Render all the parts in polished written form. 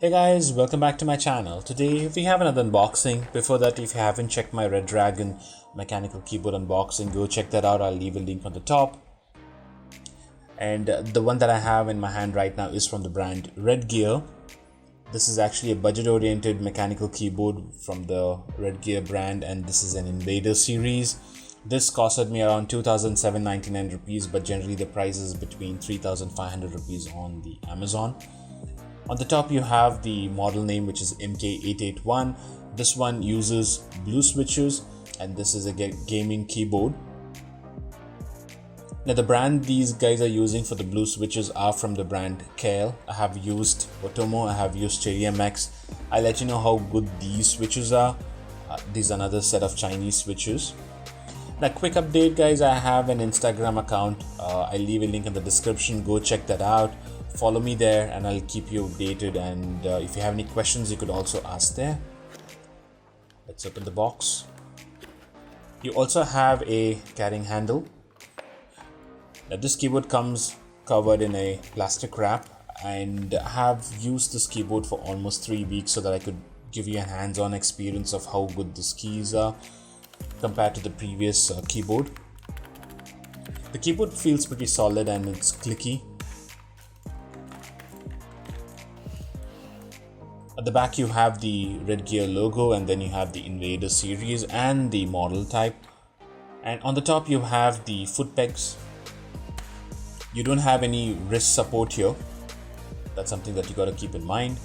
Hey guys, welcome back to my channel. Today we have another unboxing. Before that, if you haven't checked my Red Dragon mechanical keyboard unboxing, go check that out. I'll leave a link on the top. And the one that I have in my hand right now is from the brand Redgear. This is actually a budget-oriented mechanical keyboard from the Redgear brand, and this is an Invader series. This costed me around 2,799 rupees, but generally the price is between 3,500 rupees on the Amazon. On the top you have the model name, which is MK881. This one uses blue switches, and this is a gaming keyboard. Now the brand these guys are using for the blue switches are from the brand Kale. I have used Otomo, I have used Cherry MX. I'll let you know how good these switches are. These are another set of Chinese switches. Now quick update guys, I have an Instagram account. I'll leave a link in the description. Go check that out. Follow me there and I'll keep you updated, and if you have any questions you could also ask there. Let's open the box. You also have a carrying handle. Now this keyboard comes covered in a plastic wrap, and I have used this keyboard for almost 3 weeks so that I could give you a hands-on experience of how good these keys are compared to the previous keyboard. The keyboard feels pretty solid and it's clicky. At the back you have the Redgear logo, and then you have the Invader series and the model type. And on the top you have the foot pegs. You don't have any wrist support here. That's something that you got to keep in mind.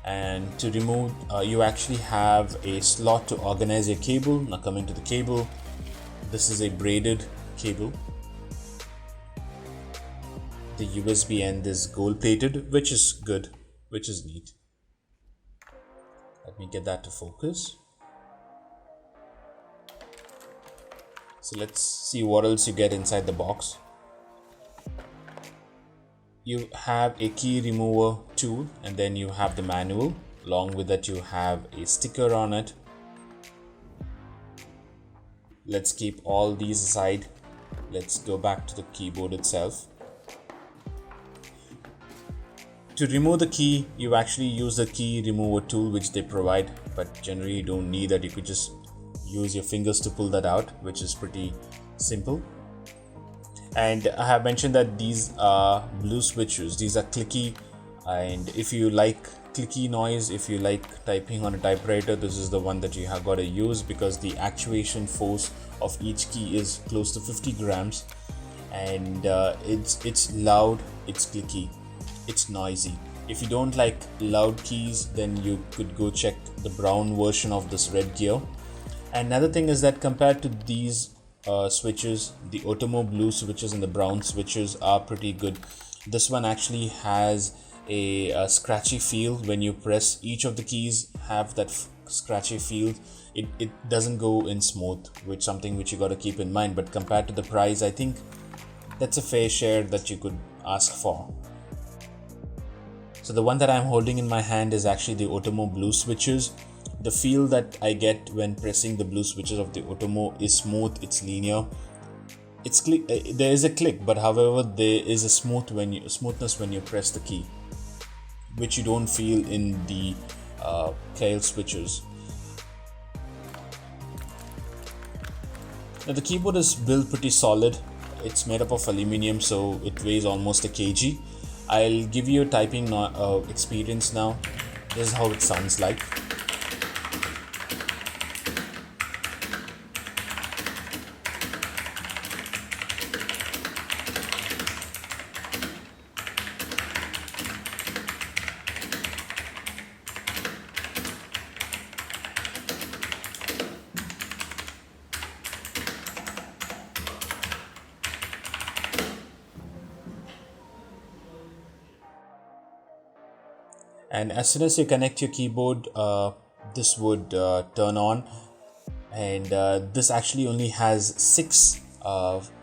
And to remove, you actually have a slot to organize your cable. Now coming to the cable, this is a braided cable. The USB end is gold plated, which is good, which is neat. Let me get that to focus. So let's see what else you get inside the box. You have a key remover tool, and then you have the manual. Along with that you have a sticker on it. Let's keep all these aside. Let's go back to the keyboard itself. To remove the key, you actually use the key remover tool which they provide, but generally you don't need that. You could just use your fingers to pull that out, which is pretty simple. And I have mentioned that these are blue switches. These are clicky, and if you like clicky noise, if you like typing on a typewriter, this is the one that you have got to use, because the actuation force of each key is close to 50 grams, and it's loud, it's clicky, it's noisy. If you don't like loud keys, then you could go check the brown version of this Redgear. Another thing is that compared to these switches, the Otomo blue switches and the brown switches are pretty good. This one actually has a scratchy feel. When you press, each of the keys have that scratchy feel. It doesn't go in smooth, which something which you got to keep in mind. But compared to the price, I think that's a fair share that you could ask for. So the one that I'm holding in my hand is actually the Otomo blue switches. The feel that I get when pressing the blue switches of the Otomo is smooth, it's linear. It's there is a click, but however there is a smoothness when you press the key, which you don't feel in the Kale switches. Now the keyboard is built pretty solid. It's made up of aluminium, so it weighs almost a kg. I'll give you a typing experience now. This is how it sounds like. And as soon as you connect your keyboard, this would turn on, and this actually only has 6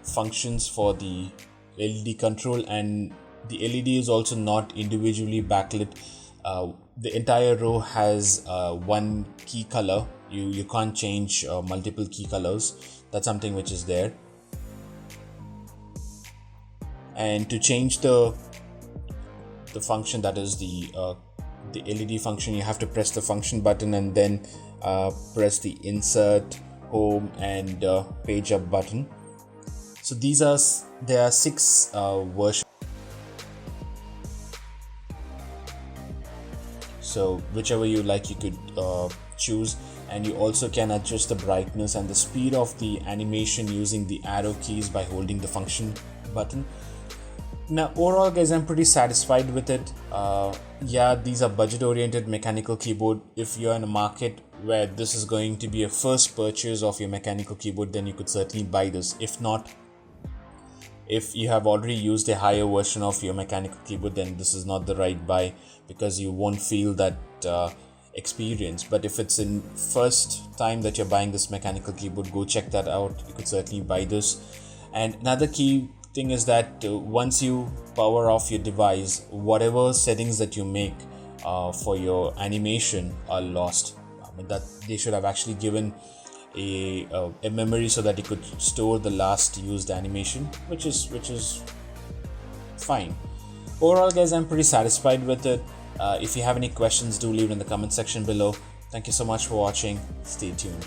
functions for the LED control, and the LED is also not individually backlit. The entire row has one key color. You can't change multiple key colors. That's something which is there. And to change the function, that is the the LED function, you have to press the function button and then press the insert, home and page up button. So there are 6 versions. So whichever you like, you could choose, and you also can adjust the brightness and the speed of the animation using the arrow keys by holding the function button. Now overall guys, I'm pretty satisfied with it. Yeah, these are budget oriented mechanical keyboard. If you're in a market where this is going to be a first purchase of your mechanical keyboard, then you could certainly buy this. If not, if you have already used a higher version of your mechanical keyboard, then this is not the right buy, because you won't feel that experience. But if it's in first time that you're buying this mechanical keyboard, go check that out. You could certainly buy this. And another key thing is that once you power off your device, whatever settings that you make for your animation are lost. I mean, that they should have actually given a memory so that you could store the last used animation, which is fine. Overall guys, I'm pretty satisfied with it. If you have any questions, do leave it in the comment section below. Thank you so much for watching. Stay tuned.